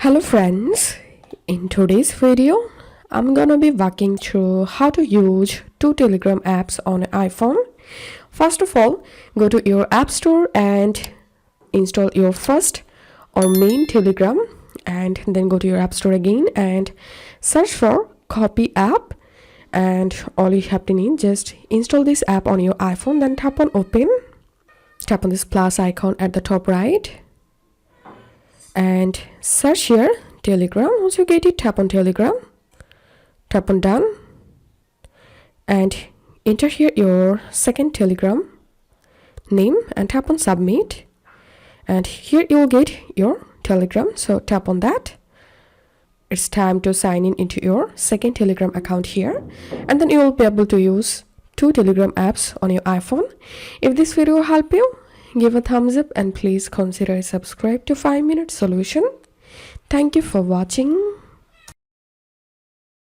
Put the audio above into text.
Hello friends, in today's video I'm gonna be walking through how to use two Telegram apps on an iPhone. First of all, go to your app store and install your first or main Telegram, and then go to your app store again and search for copy app, and all you have to need, just install this app on your iPhone, then tap on open, tap on this plus icon at the top right and search here Telegram. Once you get it, tap on Telegram, tap on done and enter here your second Telegram name and tap on submit, and here you will get your Telegram, so tap on that. It's time to sign in into your second Telegram account here, and then you will be able to use two Telegram apps on your iPhone. If this video helped you, give a thumbs up and please consider subscribe to 5-Minute Solution. Thank you for watching.